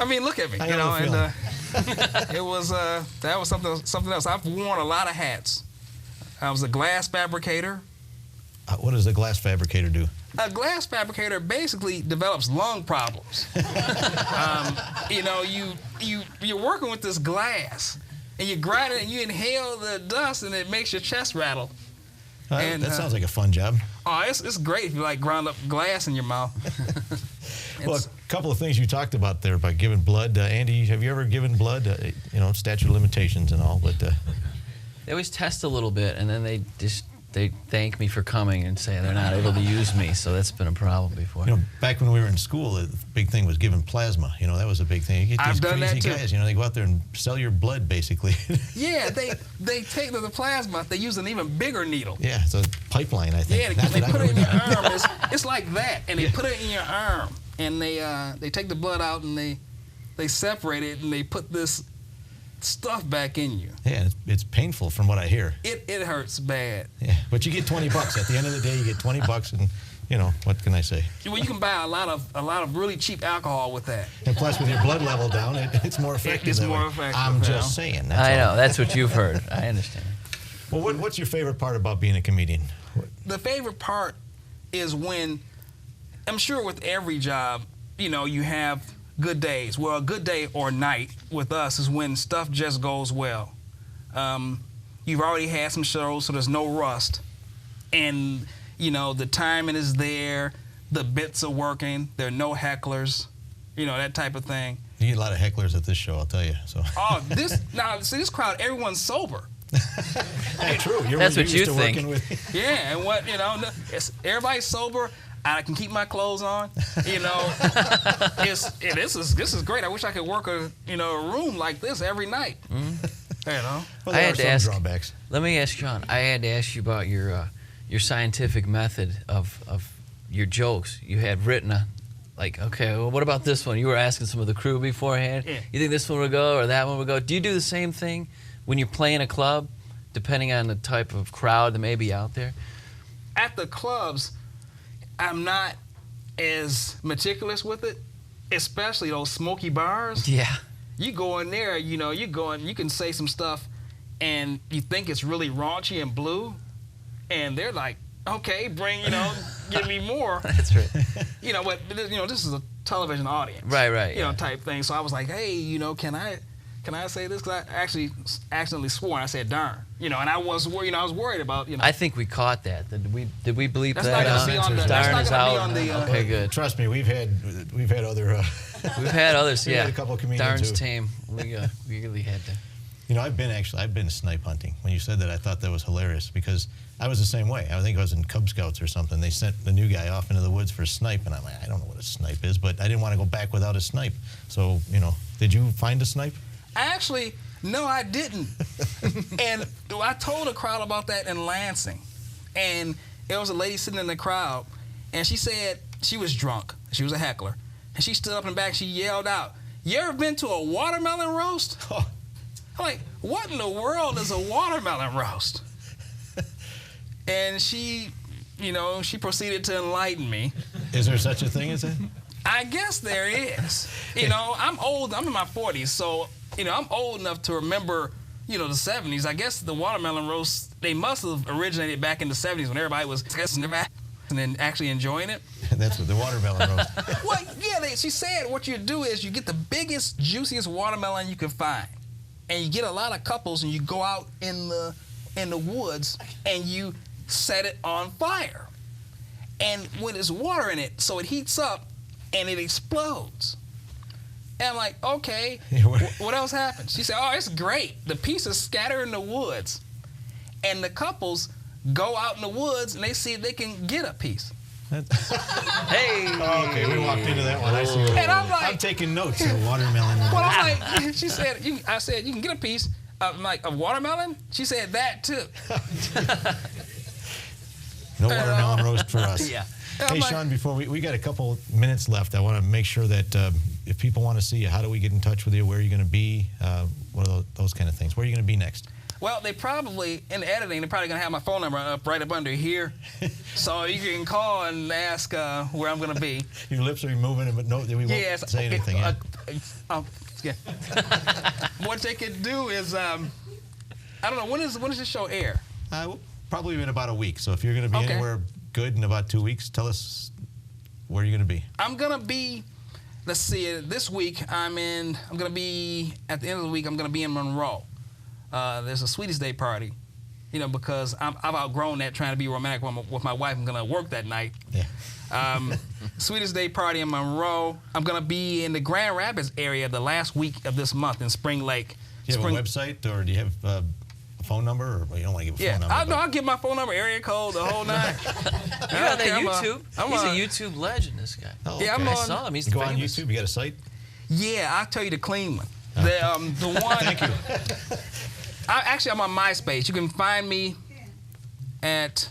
I mean, look at me, I know the and it was, that was something else. I've worn a lot of hats. I was a glass fabricator. What does a glass fabricator do? A glass fabricator basically develops lung problems. You're working with this glass, and you grind it, and you inhale the dust, and it makes your chest rattle. That sounds like a fun job. Oh, it's great if you like ground up glass in your mouth. Well, a couple of things you talked about there about giving blood. Andy, have you ever given blood? Statute of limitations and all, but They always test a little bit, and then they thank me for coming and say they're not able to use me. So that's been a problem before. Back when we were in school, the big thing was giving plasma. That was a big thing. You get these I've done crazy that too. guys. They go out there and sell your blood, basically. Yeah, they take the plasma. They use an even bigger needle. Yeah, it's a pipeline, I think. Yeah, they put it in your arm. It's like that, and they put it in your arm, and they take the blood out and they separate it, and they put this stuff back in you. Yeah, it's painful from what I hear. It hurts bad. Yeah, but you get $20. At the end of the day, you get $20, and what can I say? Well, you can buy a lot of really cheap alcohol with that. And plus, with your blood level down, it's more effective. It's that more way. effective. I'm just saying. I know. That's what you've heard. I understand. Well, what's your favorite part about being a comedian? The favorite part is when, I'm sure with every job, you have good days. Well, a good day or night with us is when stuff just goes well. You've already had some shows, so there's no rust. And, the timing is there, the bits are working, there are no hecklers, that type of thing. You get a lot of hecklers at this show, I'll tell you. So. Oh, this crowd, everyone's sober. Yeah, true. That's what used you to think. working with. Yeah, and everybody's sober. I can keep my clothes on. This is great. I wish I could work a room like this every night. Well, I there had are to some ask. drawbacks. Let me ask John. I had to ask you about your scientific method of your jokes. You had written okay, well, what about this one? You were asking some of the crew beforehand. Yeah. You think this one would go or that one would go? Do you do the same thing when you're playing a club, depending on the type of crowd that may be out there? At the clubs, I'm not as meticulous with it, especially those smoky bars. Yeah. You go in there, you can say some stuff, and you think it's really raunchy and blue, and they're like, okay, give me more. That's right. But this is a television audience. Right. Type thing. So I was like, hey, can I say this? Because I actually accidentally swore, and I said darn. And I was worried about, I think we caught that. Did we bleep That's that not out? gonna be on the- Darn that's is not out. gonna be on the, Okay, good. Trust me, we've had other. We've had others, We've yeah. had a couple of comedians Darn's who- tame. We really had to. I've been snipe hunting. When you said that, I thought that was hilarious because I was the same way. I think I was in Cub Scouts or something. They sent the new guy off into the woods for a snipe, and I'm like, I don't know what a snipe is, but I didn't want to go back without a snipe. So, did you find a snipe? Actually, no, I didn't. And I told a crowd about that in Lansing. And there was a lady sitting in the crowd, and she said she was drunk. She was a heckler. And she stood up in the back, she yelled out, "You ever been to a watermelon roast?" I'm like, what in the world is a watermelon roast? And she proceeded to enlighten me. Is there such a thing as that? I guess there is. I'm old. I'm in my 40s, so I'm old enough to remember, the 70s. I guess the watermelon roast, they must have originated back in the 70s when everybody was guessing their back and then actually enjoying it. That's what the watermelon roast. Well, yeah, she said what you do is you get the biggest, juiciest watermelon you can find, and you get a lot of couples, and you go out in the woods and you set it on fire. And when there's water in it, so it heats up and it explodes. And I'm like, okay, what else happened? She said, oh, it's great. The pieces scatter in the woods. And the couples go out in the woods and they see if they can get a piece. Hey! Okay, we walked into that one. I see. And I'm like, I'm taking notes. A watermelon. well, I'm like, she said, I said, you can get a piece. I'm like, of watermelon? She said that too. No watermelon roast for us. Yeah. Hey, Sean, before we got a couple minutes left, I want to make sure that if people want to see you, how do we get in touch with you? Where are you going to be? What are those kind of things? Where are you going to be next? Well, they probably, in the editing, they're probably going to have my phone number right up under here. So you can call and ask where I'm going to be. Your lips are moving, but no, we won't say anything. Yeah. Yeah. What they could do is, I don't know, when does this show air? Probably in about a week. So if you're going to be anywhere good in about 2 weeks, tell us where you're going to be. I'm going to be, let's see, this week at the end of the week, I'm going to be in Monroe. There's a Sweetest Day party, you know, because I've outgrown that trying to be romantic with my wife. I'm going to work that night. Yeah. Sweetest Day party in Monroe. I'm going to be in the Grand Rapids area the last week of this month in Spring Lake. Do you have a website, or do you have a phone number? Or well, you don't want to give a phone number. I'll give my phone number, area code, the whole nine. You're on that YouTube. He's a YouTube legend, this guy. Oh, okay. Yeah, I saw him. He's you go famous. on YouTube. You got a site? Yeah, I'll tell you the clean one. The one. Thank you. I'm on MySpace. You can find me at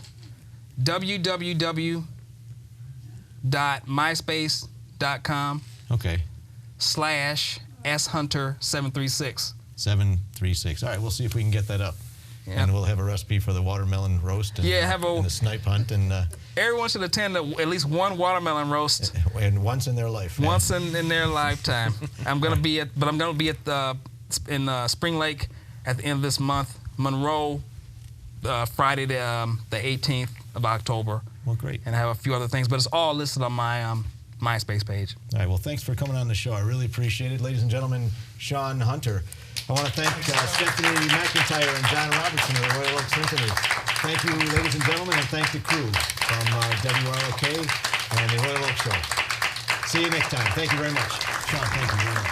www.myspace.com /shunter736. 736. All right, we'll see if we can get that up. Yeah. And we'll have a recipe for the watermelon roast and, and the snipe hunt. And everyone should attend at least one watermelon roast. And once in their life. Once in their lifetime. I'm going to be at in Spring Lake at the end of this month. Monroe, Friday the 18th of October. Well, great. And I have a few other things, but it's all listed on my MySpace page. All right, well, thanks for coming on the show. I really appreciate it. Ladies and gentlemen, Sean Hunter. I want to thank Symphony McIntyre and John Robertson of the Royal Oak Symphony. Thank you, ladies and gentlemen, and thank the crew from WROK and the Royal Oak Show. See you next time. Thank you very much. Sean, thank you very much.